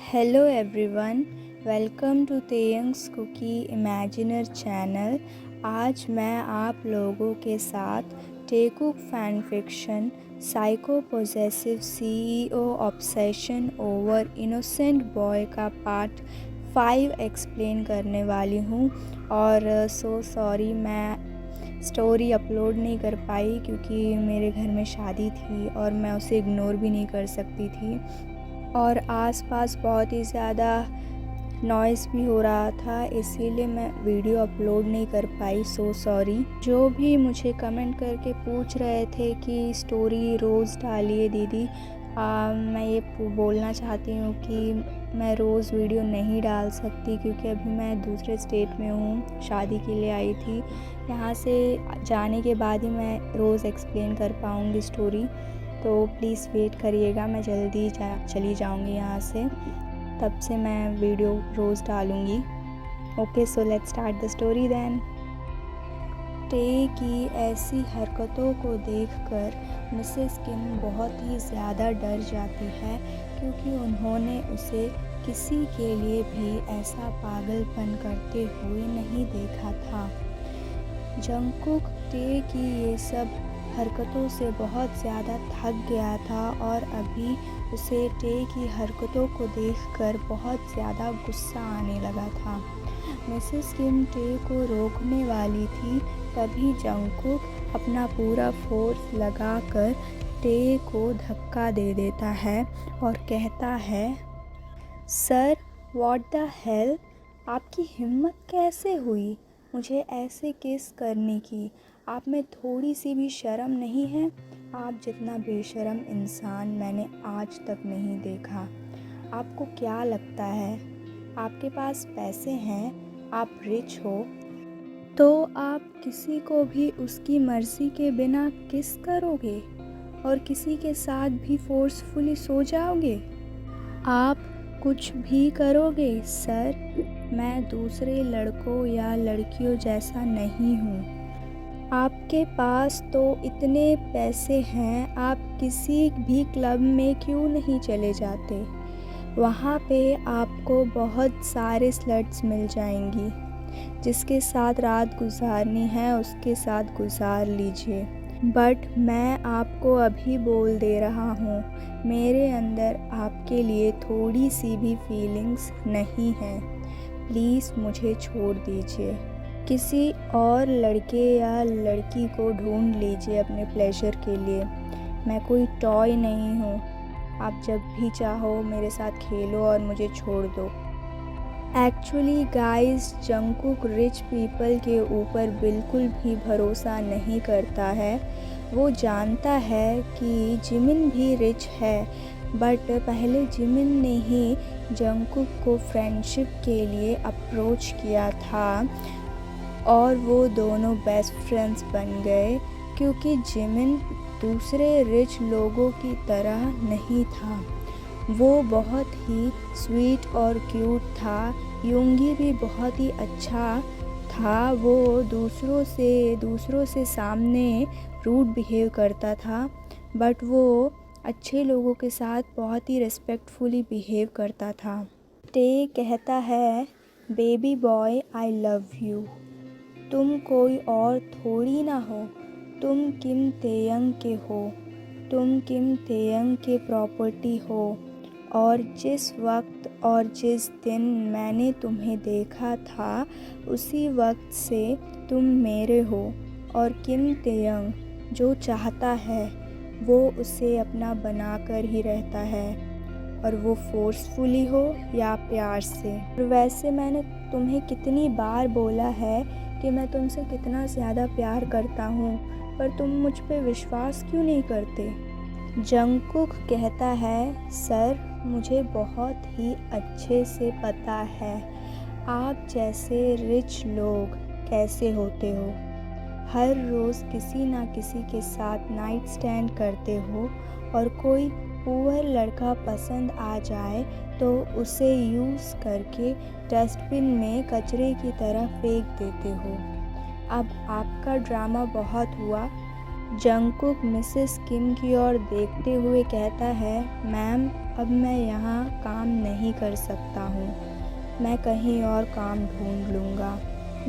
Hello everyone, welcome to Taeyang's cookie imaginer channel. आज मैं आप लोगों के साथ Taekook fan fiction psycho possessive CEO obsession over innocent boy का पार्ट 5 एक्सप्लेन करने वाली हूँ। और सो सॉरी, मैं स्टोरी अपलोड नहीं कर पाई क्योंकि मेरे घर में शादी थी और मैं उसे इग्नोर भी नहीं कर सकती थी और आसपास बहुत ही ज़्यादा नॉइज़ भी हो रहा था, इसीलिए मैं वीडियो अपलोड नहीं कर पाई। So sorry. जो भी मुझे कमेंट करके पूछ रहे थे कि स्टोरी रोज़ डालिए दीदी, मैं ये बोलना चाहती हूँ कि मैं रोज़ वीडियो नहीं डाल सकती क्योंकि अभी मैं दूसरे स्टेट में हूँ, शादी के लिए आई थी। यहाँ से जाने के बाद ही मैं रोज़ एक्सप्लेन कर पाऊँगी स्टोरी, तो प्लीज़ वेट करिएगा। मैं जल्दी चली जाऊँगी यहाँ से, तब से मैं वीडियो रोज़ डालूँगी। Okay, so let's start the story then. टे की ऐसी हरकतों को देखकर मिसेस किम बहुत ही ज़्यादा डर जाती है क्योंकि उन्होंने उसे किसी के लिए भी ऐसा पागलपन करते हुए नहीं देखा था। जंगकुक टे की ये सब हरकतों से बहुत ज़्यादा थक गया था और अभी उसे टे की हरकतों को देखकर बहुत ज़्यादा गुस्सा आने लगा था। मिसेस किम टे को रोकने वाली थी, तभी जंगकुक अपना पूरा फोर्स लगाकर टे को धक्का दे देता है और कहता है, सर व्हाट द हेल, आपकी हिम्मत कैसे हुई मुझे ऐसे किस करने की? आप में थोड़ी सी भी शर्म नहीं है? आप जितना बेशर्म इंसान मैंने आज तक नहीं देखा। आपको क्या लगता है आपके पास पैसे हैं, आप रिच हो, तो आप किसी को भी उसकी मर्ज़ी के बिना किस करोगे और किसी के साथ भी फोर्सफुली सो जाओगे? आप कुछ भी करोगे? सर, मैं दूसरे लड़कों या लड़कियों जैसा नहीं हूँ। आपके पास तो इतने पैसे हैं, आप किसी भी क्लब में क्यों नहीं चले जाते? वहाँ पे आपको बहुत सारे स्लट्स मिल जाएंगी, जिसके साथ रात गुजारनी है उसके साथ गुजार लीजिए। बट मैं आपको अभी बोल दे रहा हूँ, मेरे अंदर आपके लिए थोड़ी सी भी फीलिंग्स नहीं है। प्लीज़ मुझे छोड़ दीजिए, किसी और लड़के या लड़की को ढूंढ लीजिए अपने प्लेजर के लिए। मैं कोई टॉय नहीं हूँ। आप जब भी चाहो मेरे साथ खेलो और मुझे छोड़ दो। Actually guys, Jungkook rich people के ऊपर बिल्कुल भी भरोसा नहीं करता है। वो जानता है कि जिमिन भी रिच है, बट पहले जिमिन ने ही जंगकुक को फ्रेंडशिप के लिए अप्रोच किया था और वो दोनों बेस्ट फ्रेंड्स बन गए क्योंकि जिमिन दूसरे रिच लोगों की तरह नहीं था। वो बहुत ही स्वीट और क्यूट था। युंगी भी बहुत ही अच्छा था। वो दूसरों से सामने रूड बिहेव करता था, बट वो अच्छे लोगों के साथ बहुत ही रिस्पेक्टफुली बिहेव करता था। टे कहता है, baby boy I love you. तुम कोई और थोड़ी ना हो, तुम किम तेयंग के हो, तुम किम तेयंग के प्रॉपर्टी हो और जिस वक्त और जिस दिन मैंने तुम्हें देखा था उसी वक्त से तुम मेरे हो। और किम तेयंग जो चाहता है वो उसे अपना बनाकर ही रहता है, और वो फोर्सफुली हो या प्यार से। और वैसे मैंने तुम्हें कितनी बार बोला है कि मैं तुमसे कितना ज़्यादा प्यार करता हूँ, पर तुम मुझ पे विश्वास क्यों नहीं करते? जंगकुक कहता है, सर मुझे बहुत ही अच्छे से पता है आप जैसे रिच लोग कैसे होते हो। हर रोज़ किसी ना किसी के साथ नाइट स्टैंड करते हो और कोई पुअर लड़का पसंद आ जाए तो उसे यूज़ करके डस्टबिन में कचरे की तरह फेंक देते हो। अब आपका ड्रामा बहुत हुआ। जंगकुक मिसेस किम की ओर देखते हुए कहता है, मैम अब मैं यहाँ काम नहीं कर सकता हूँ, मैं कहीं और काम ढूंढ लूँगा।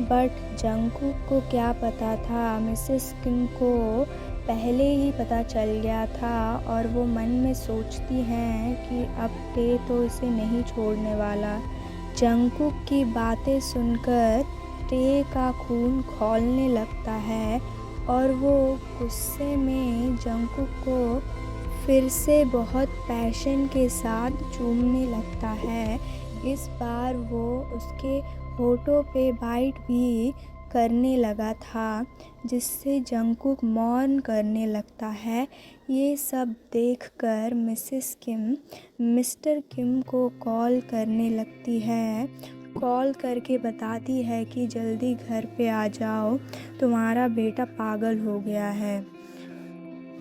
बट जंगकुक को क्या पता था, मिसेस किम को पहले ही पता चल गया था और वो मन में सोचती हैं कि अब टे तो इसे नहीं छोड़ने वाला। जंगकुक की बातें सुनकर टे का खून खौलने लगता है और वो गुस्से में जंगकुक को फिर से बहुत पैशन के साथ चूमने लगता है। इस बार वो उसके होठों पे बाइट भी करने लगा था, जिससे जंगकुक मौन करने लगता है। ये सब देखकर मिसेस किम मिस्टर किम को कॉल करने लगती है। कॉल करके बताती है कि जल्दी घर पे आ जाओ, तुम्हारा बेटा पागल हो गया है।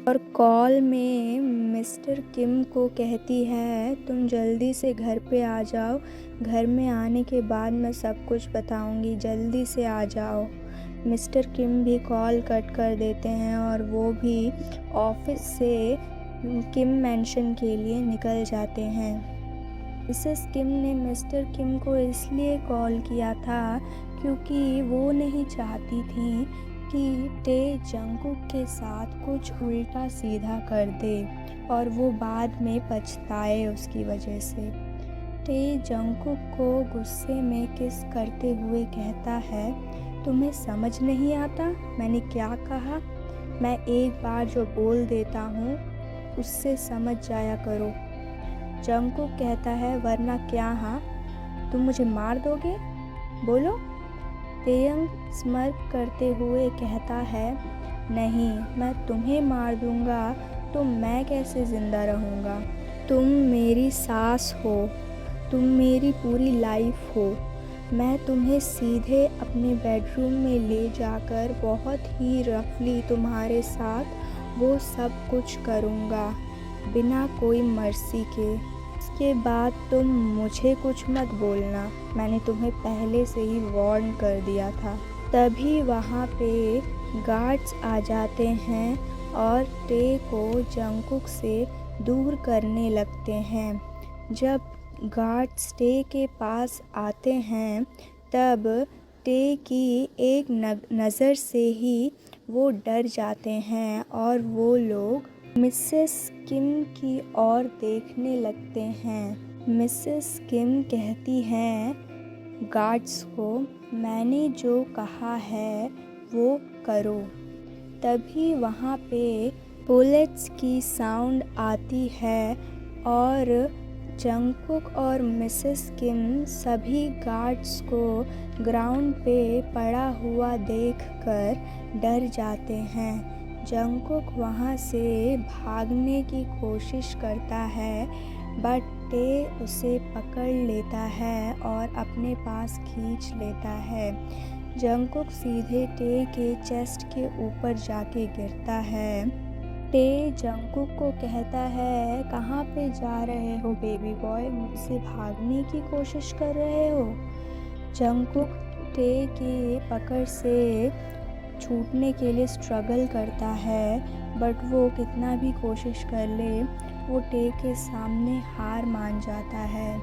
और कॉल में मिस्टर किम को कहती है, तुम जल्दी से घर पे आ जाओ, घर में आने के बाद मैं सब कुछ बताऊंगी, जल्दी से आ जाओ। मिस्टर किम भी कॉल कट कर देते हैं और वो भी ऑफिस से किम मैंशन के लिए निकल जाते हैं। मिसेस किम ने मिस्टर किम को इसलिए कॉल किया था क्योंकि वो नहीं चाहती थी कि टे जंगकुक के साथ कुछ उल्टा सीधा कर दे और वो बाद में पछताए उसकी वजह से। टे जंगकुक को गुस्से में किस करते हुए कहता है, तुम्हें समझ नहीं आता मैंने क्या कहा? मैं एक बार जो बोल देता हूँ उससे समझ जाया करो। जंगकुक कहता है, वरना क्या? हाँ, तुम मुझे मार दोगे? बोलो। तेयंग स्मर्क करते हुए कहता है, नहीं, मैं तुम्हें मार दूंगा तो मैं कैसे ज़िंदा रहूँगा? तुम मेरी सास हो, तुम मेरी पूरी लाइफ हो। मैं तुम्हें सीधे अपने बेडरूम में ले जाकर बहुत ही रफली तुम्हारे साथ वो सब कुछ करूँगा, बिना कोई मर्सी के। इसके बाद तुम मुझे कुछ मत बोलना, मैंने तुम्हें पहले से ही वार्न कर दिया था। तभी वहाँ पे गार्ड्स आ जाते हैं और टे को जंगकुक से दूर करने लगते हैं। जब गार्ड्स टे के पास आते हैं तब टे की एक नज़र से ही वो डर जाते हैं और वो लोग मिसेस किम की ओर देखने लगते हैं। मिसेस किम कहती हैं गार्ड्स को, मैंने जो कहा है वो करो। तभी वहाँ पे बुलेट्स की साउंड आती है और जंगकुक और मिसेस किम सभी गार्ड्स को ग्राउंड पे पड़ा हुआ देखकर डर जाते हैं। जंगकुक वहाँ से भागने की कोशिश करता है बट टे उसे पकड़ लेता है और अपने पास खींच लेता है। जंगकुक सीधे टे के चेस्ट के ऊपर जाके गिरता है। टे जंगकुक को कहता है, कहाँ पे जा रहे हो बेबी बॉय, मुझसे भागने की कोशिश कर रहे हो? जंगकुक टे की पकड़ से छूटने के लिए स्ट्रगल करता है बट वो कितना भी कोशिश कर ले वो टे के सामने हार मान जाता है।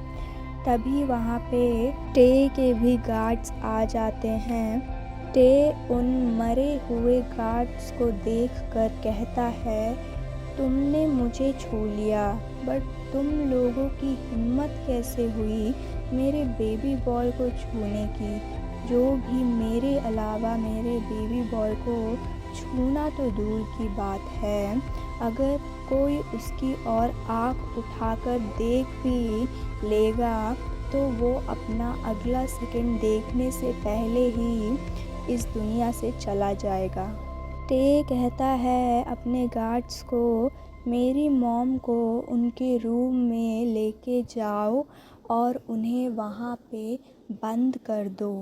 तभी वहाँ पे टे के भी गार्ड्स आ जाते हैं। टे उन मरे हुए गार्ड्स को देखकर कहता है, तुमने मुझे छू लिया बट तुम लोगों की हिम्मत कैसे हुई मेरे बेबी बॉय को छूने की? जो भी मेरे अलावा मेरे बेबी बॉय को छूना तो दूर की बात है, अगर कोई उसकी ओर आँख उठाकर देख भी लेगा तो वो अपना अगला सेकंड देखने से पहले ही इस दुनिया से चला जाएगा। टे कहता है अपने गार्ड्स को, मेरी मॉम को उनके रूम में लेके जाओ और उन्हें वहाँ पे बंद कर दो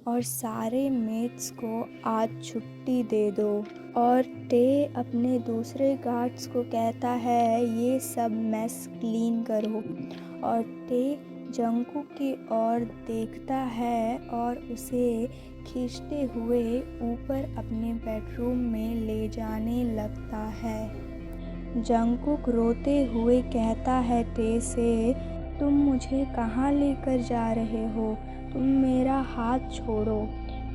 और सारे मेट्स को आज छुट्टी दे दो। और टे अपने दूसरे गार्ड्स को कहता है, ये सब मेस क्लीन करो। और टे जंगकुक की ओर देखता है और उसे खींचते हुए ऊपर अपने बेडरूम में ले जाने लगता है। जंगकुक रोते हुए कहता है टे से, तुम मुझे कहाँ लेकर जा रहे हो? तुम मेरा हाथ छोड़ो।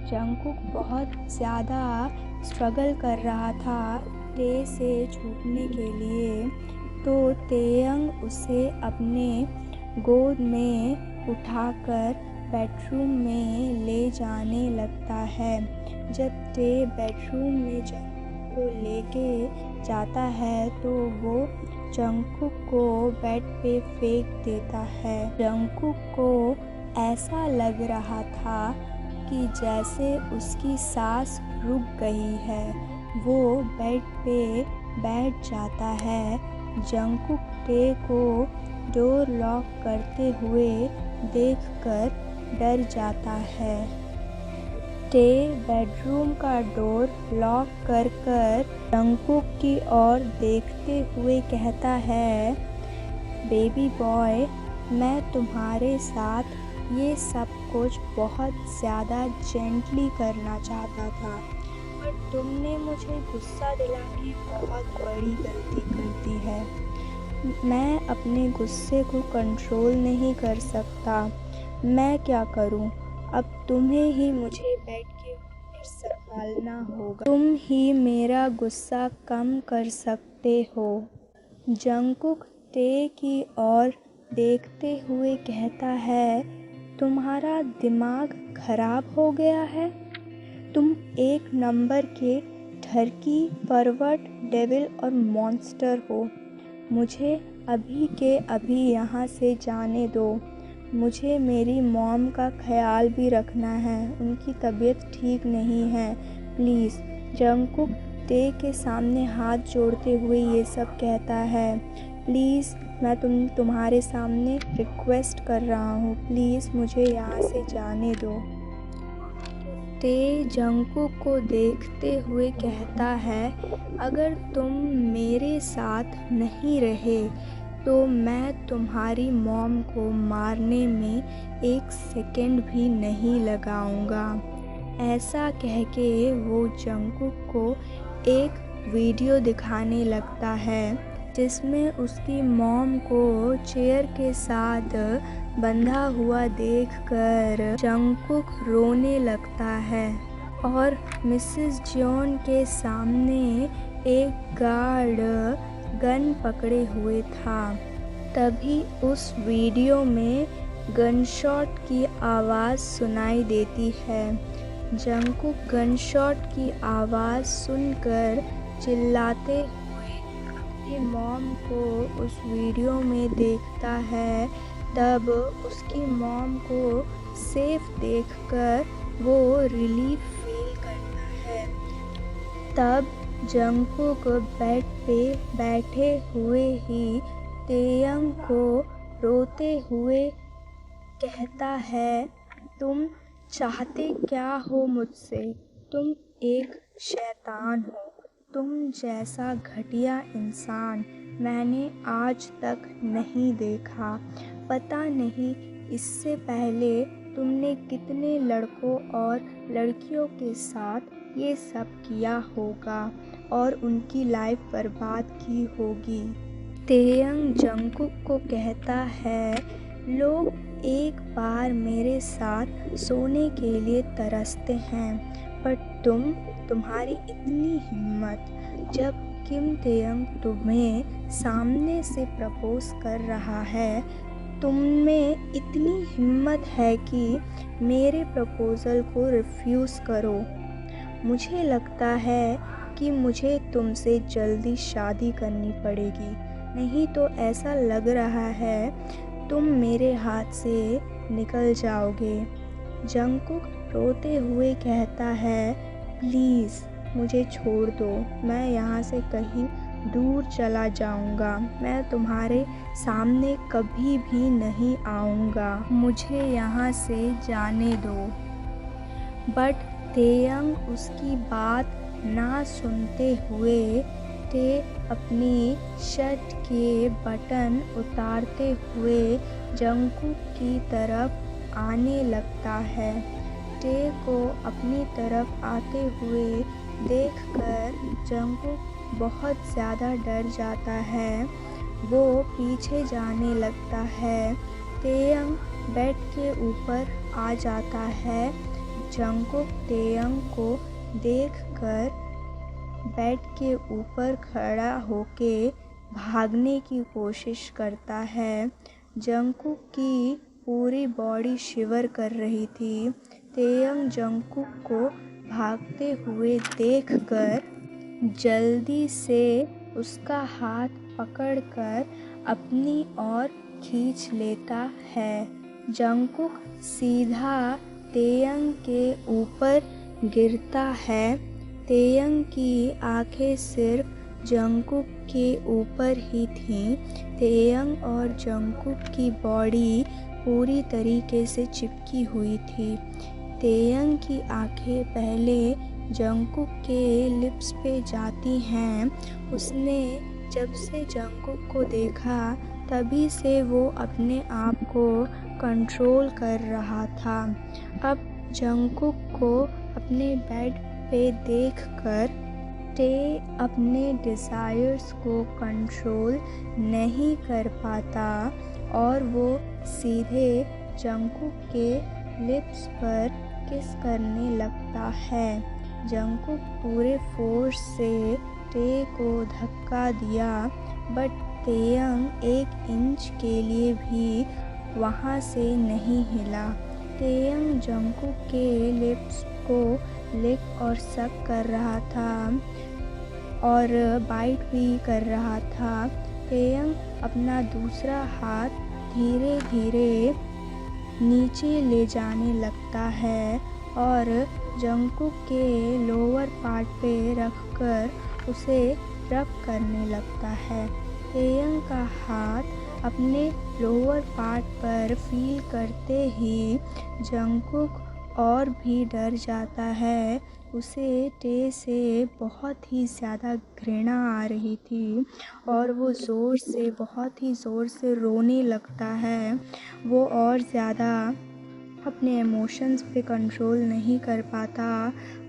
जंगकुक बहुत ज़्यादा स्ट्रगल कर रहा था टे से छूटने के लिए, तो तेयंग उसे अपने गोद में उठाकर बेडरूम में ले जाने लगता है। जब टे बेडरूम में जंगकुक को लेके जाता है तो वो जंगकुक को बेड पे फेंक देता है। जंगकुक को ऐसा लग रहा था कि जैसे उसकी सांस रुक गई है। वो बेड पे बैठ जाता है। जंगकुक टे को डोर लॉक करते हुए देखकर डर जाता है। टे बेडरूम का डोर लॉक कर जंगकुक की ओर देखते हुए कहता है, बेबी बॉय, मैं तुम्हारे साथ ये सब कुछ बहुत ज़्यादा जेंटली करना चाहता था, पर तुमने मुझे गुस्सा दिला के बहुत बड़ी गलती कर दी है। मैं अपने गुस्से को कंट्रोल नहीं कर सकता। मैं क्या करूं? अब तुम्हें ही मुझे बेड के ऊपर संभालना होगा। तुम ही मेरा गुस्सा कम कर सकते हो। जंगकुक टे की ओर देखते हुए कहता है, तुम्हारा दिमाग खराब हो गया है? तुम एक नंबर के ठरकी, परवट, डेविल और मॉन्स्टर हो। मुझे अभी के अभी यहाँ से जाने दो। मुझे मेरी मॉम का ख्याल भी रखना है। उनकी तबीयत ठीक नहीं है। प्लीज़। जंगकुक टे के सामने हाथ जोड़ते हुए ये सब कहता है। प्लीज़, मैं तुम्हारे सामने रिक्वेस्ट कर रहा हूँ। प्लीज़ मुझे यहाँ से जाने दो। टे जंगकुक को देखते हुए कहता है, अगर तुम मेरे साथ नहीं रहे तो मैं तुम्हारी मॉम को मारने में 1 सेकंड भी नहीं लगाऊंगा। ऐसा कह के वो जंगकुक को एक वीडियो दिखाने लगता है जिसमें उसकी मॉम को चेयर के साथ बंधा हुआ देखकर जंगकुक रोने लगता है और मिसेस जॉन के सामने एक गार्ड गन पकड़े हुए था। तभी उस वीडियो में गनशॉट की आवाज़ सुनाई देती है। जंगकुक गनशॉट की आवाज़ सुनकर चिल्लाते हुए अपनी मॉम को उस वीडियो में देखता है। तब उसकी मॉम को सेफ देखकर वो रिलीफ फील करता है। तब जंगकुक बेड पे बैठे हुए ही तेयंग को रोते हुए कहता है, तुम चाहते क्या हो मुझसे? तुम एक शैतान हो। तुम जैसा घटिया इंसान मैंने आज तक नहीं देखा। पता नहीं इससे पहले तुमने कितने लड़कों और लड़कियों के साथ ये सब किया होगा और उनकी लाइफ बर्बाद की होगी। तेयंग जंगकुक को कहता है, लोग एक बार मेरे साथ सोने के लिए तरसते हैं, पर तुम्हारी इतनी हिम्मत। जब किम तेयंग तुम्हें सामने से प्रपोज कर रहा है, तुम में इतनी हिम्मत है कि मेरे प्रपोज़ल को रिफ्यूज़ करो। मुझे लगता है कि मुझे तुमसे जल्दी शादी करनी पड़ेगी, नहीं तो ऐसा लग रहा है तुम मेरे हाथ से निकल जाओगे। जंगकुक रोते हुए कहता है, प्लीज़ मुझे छोड़ दो। मैं यहाँ से कहीं दूर चला जाऊँगा। मैं तुम्हारे सामने कभी भी नहीं आऊँगा। मुझे यहाँ से जाने दो। बट तेयंग उसकी बात ना सुनते हुए टे अपनी शर्ट के बटन उतारते हुए जंगकुक की तरफ आने लगता है। टे को अपनी तरफ आते हुए देखकर जंगकुक बहुत ज़्यादा डर जाता है वो पीछे जाने लगता है। तेयंग बेड के ऊपर आ जाता है। जंगकुक तेयंग को देखकर बेड के ऊपर खड़ा होके भागने की कोशिश करता है। जंगकुक की पूरी बॉडी शिवर कर रही थी। तेयंग जंगकुक को भागते हुए देखकर जल्दी से उसका हाथ पकड़कर अपनी ओर खींच लेता है। जंगकुक सीधा तेयंग के ऊपर गिरता है। तेयंग की आंखें सिर्फ जंगकुक के ऊपर ही थीं। तेयंग और जंगकुक की बॉडी पूरी तरीके से चिपकी हुई थी। तेयंग की आंखें पहले जंगकुक के लिप्स पे जाती हैं। उसने जब से जंगकुक को देखा तभी से वो अपने आप को कंट्रोल कर रहा था। अब जंगकुक को अपने बेड पे देखकर टे अपने डिज़ायर्स को कंट्रोल नहीं कर पाता और वो सीधे जंगकुक के लिप्स पर किस करने लगता है। जंगकुक पूरे फोर्स से टे को धक्का दिया बट तेयंग 1 इंच के लिए भी वहाँ से नहीं हिला। तेयंग जंगकुक के लिप्स को लिक और सक कर रहा था और बाइट भी कर रहा था। तेयंग अपना दूसरा हाथ धीरे धीरे नीचे ले जाने लगता है और जंगकुक के लोअर पार्ट पे रखकर उसे रब करने लगता है। तेयंग का हाथ अपने लोअर पार्ट पर फील करते ही जंगकुक और भी डर जाता है। उसे टे से बहुत ही ज़्यादा घृणा आ रही थी और वो बहुत ही ज़ोर से रोने लगता है। वो और ज़्यादा अपने इमोशंस पे कंट्रोल नहीं कर पाता।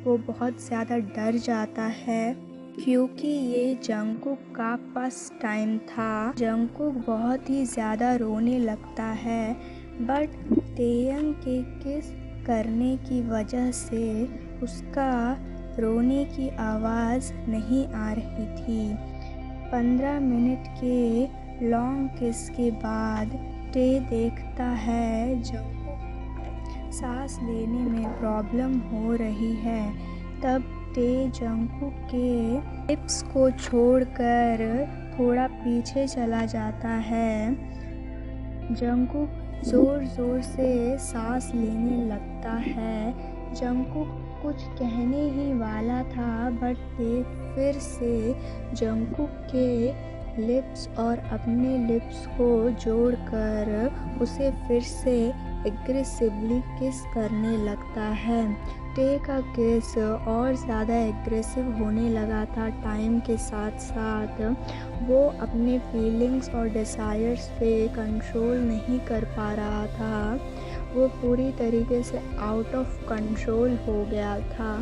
वो बहुत ज़्यादा डर जाता है क्योंकि ये जंगकुक का फर्स्ट टाइम था। जंगकुक बहुत ही ज़्यादा रोने लगता है बट तेयंग के किस करने की वजह से उसका रोने की आवाज़ नहीं आ रही थी। 15 मिनट के लॉन्ग किस के बाद टे देखता है जंगकुक सांस लेने में प्रॉब्लम हो रही है। तब टे जंगकुक के लिप्स को छोड़कर थोड़ा पीछे चला जाता है। जंगकुक ज़ोर ज़ोर से सांस लेने लगता है। जंगकुक कुछ कहने ही वाला था बट टे फिर से जंगकुक के लिप्स और अपने लिप्स को जोड़कर उसे फिर से एग्रेसिवली किस करने लगता है। टे का किस और ज़्यादा एग्रेसिव होने लगा था टाइम के साथ साथ। वो अपने फीलिंग्स और डिज़ायर्स पे कंट्रोल नहीं कर पा रहा था। वो पूरी तरीके से आउट ऑफ कंट्रोल हो गया था।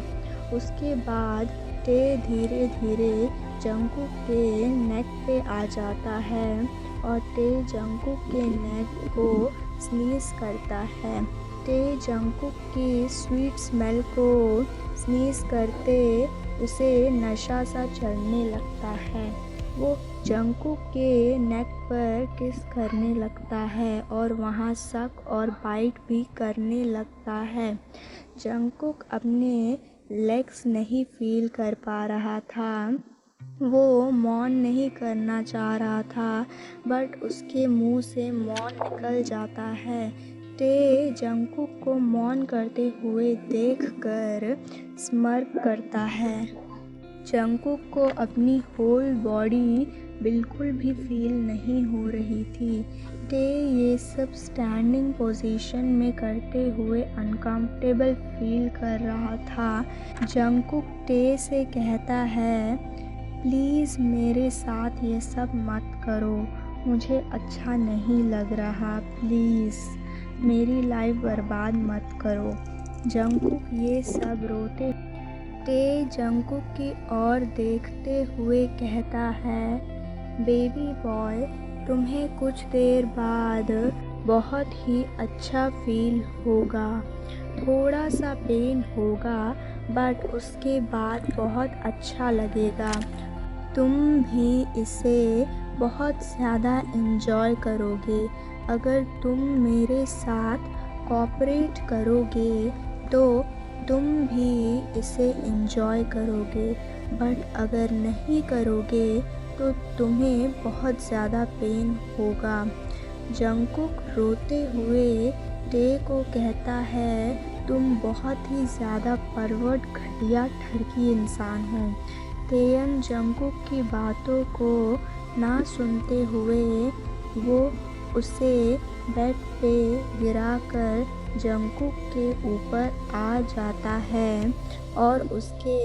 उसके बाद टे धीरे धीरे जंगकुक के नेक पे आ जाता है और टे जंगकुक के नेक को स्नीज़ करता है। टे जंगकुक की स्वीट स्मेल को स्नीज़ करते उसे नशा सा चढ़ने लगता है। वो जंगकुक के नेक पर किस करने लगता है और वहाँ सक और बाइट भी करने लगता है। जंगकुक अपने लेग्स नहीं फील कर पा रहा था। वो मौन नहीं करना चाह रहा था बट उसके मुंह से मौन निकल जाता है। टे जंगकुक को मौन करते हुए देखकर स्मर्क करता है। जंगकुक को अपनी होल बॉडी बिल्कुल भी फील नहीं हो रही थी। टे ये सब स्टैंडिंग पोजीशन में करते हुए अनकंफर्टेबल फील कर रहा था। जंगकुक टे से कहता है, प्लीज़ मेरे साथ ये सब मत करो, मुझे अच्छा नहीं लग रहा, प्लीज़ मेरी लाइफ बर्बाद मत करो। जंगकुक ये सब रोते टे जंगकुक की ओर देखते हुए कहता है, बेबी बॉय, तुम्हें कुछ देर बाद बहुत ही अच्छा फील होगा। थोड़ा सा पेन होगा बट उसके बाद बहुत अच्छा लगेगा। तुम भी इसे बहुत ज़्यादा एंजॉय करोगे। अगर तुम मेरे साथ कोऑपरेट करोगे तो तुम भी इसे एंजॉय करोगे, बट अगर नहीं करोगे तो तुम्हें बहुत ज़्यादा पेन होगा। जंगकुक रोते हुए टे को कहता है, तुम बहुत ही ज़्यादा परवर्ट घटिया ठरकी इंसान हो। तेयंग जंगकुक की बातों को ना सुनते हुए वो उसे बेड पे गिराकर जंगकुक के ऊपर आ जाता है और उसके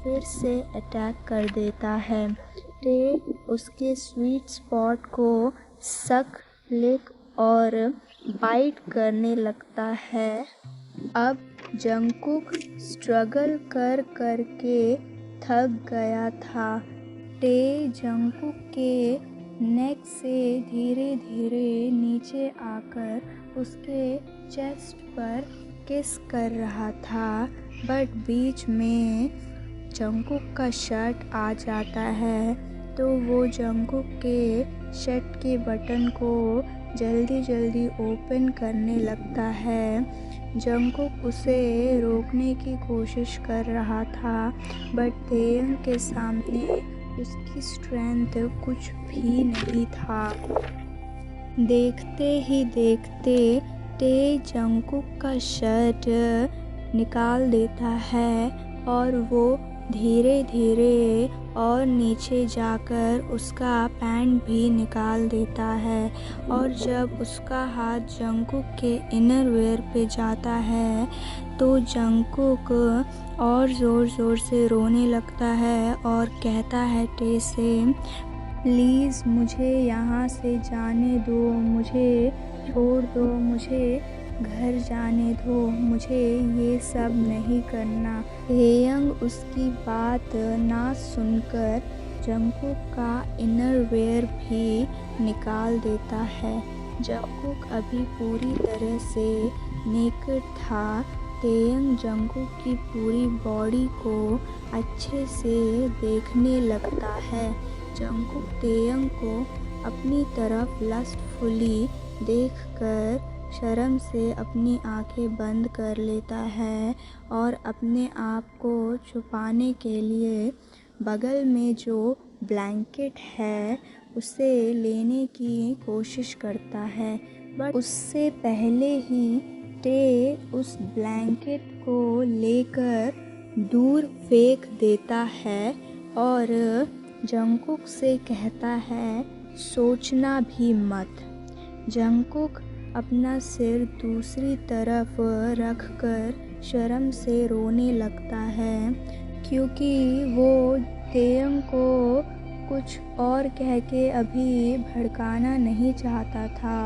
फिर से अटैक कर देता है। टे उसके स्वीट स्पॉट को सक, लिक और बाइट करने लगता है। अब जंगकुक स्ट्रगल कर कर के थक गया था। टे जंगकुक के नेक से धीरे धीरे नीचे आकर उसके चेस्ट पर किस कर रहा था, बट बीच में जंगकुक का शर्ट आ जाता है तो वो जंगकुक के शर्ट के बटन को जल्दी जल्दी ओपन करने लगता है। जंगकुक उसे रोकने की कोशिश कर रहा था बट तेयंग के सामने उसकी स्ट्रेंथ कुछ भी नहीं था। देखते ही देखते टे जंगकुक का शर्ट निकाल देता है और वो धीरे धीरे और नीचे जाकर उसका पैंट भी निकाल देता है। और जब उसका हाथ जंगकुक के इनर वेयर पे जाता है तो जंगकुक और ज़ोर से रोने लगता है और कहता है टे से, प्लीज़ मुझे यहाँ से जाने दो, मुझे छोड़ दो, मुझे घर जाने दो, मुझे ये सब नहीं करना। तेयंग उसकी बात ना सुनकर जंगकुक का इनर वेयर भी निकाल देता है। जंगकुक अभी पूरी तरह से नेकेड था। तेयंग जंगकुक की पूरी बॉडी को अच्छे से देखने लगता है। जंगकुक तेयंग को अपनी तरफ लस्टफुली देखकर शर्म से अपनी आंखें बंद कर लेता है और अपने आप को छुपाने के लिए बगल में जो ब्लैंकेट है उसे लेने की कोशिश करता है, बट उससे पहले ही टे उस ब्लैंकेट को लेकर दूर फेंक देता है और जंगकुक से कहता है, सोचना भी मत। जंगकुक अपना सिर दूसरी तरफ रखकर शर्म से रोने लगता है क्योंकि वो तेयंग को कुछ और कह के अभी भड़काना नहीं चाहता था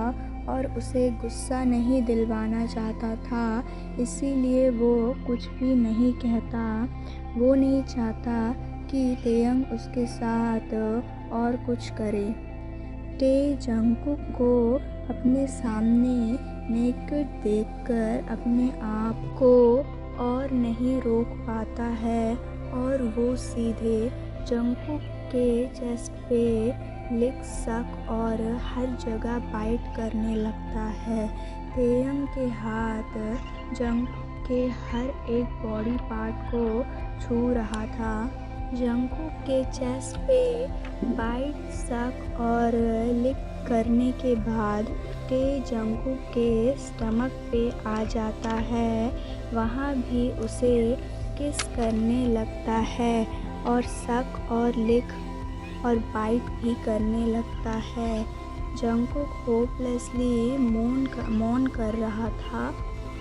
और उसे गुस्सा नहीं दिलवाना चाहता था, इसीलिए वो कुछ भी नहीं कहता। वो नहीं चाहता कि तेयंग उसके साथ और कुछ करे। टे जंगकुक को अपने सामने नेकेड देखकर अपने आप को और नहीं रोक पाता है और वो सीधे जंगकुक के चेस्ट पे लिक, सक और हर जगह बाइट करने लगता है। तेयंग के हाथ जंगकुक के हर एक बॉडी पार्ट को छू रहा था। जंगकुक के चेस्ट पे बाइट, सक और लिक करने के बाद टे जंगकुक के स्टमक पे आ जाता है। वहाँ भी उसे किस करने लगता है और सक और लिक और बाइट भी करने लगता है। जंगकुक होपलेसली मौन कर रहा था।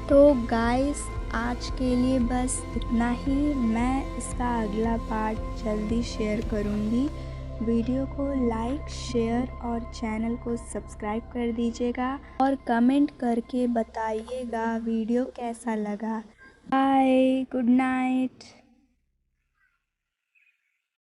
तो गाइस, आज के लिए बस इतना ही। मैं इसका अगला पार्ट जल्दी शेयर करूँगी। वीडियो को लाइक, शेयर और चैनल को सब्सक्राइब कर दीजिएगा और कमेंट करके बताइएगा वीडियो कैसा लगा। Bye, good night.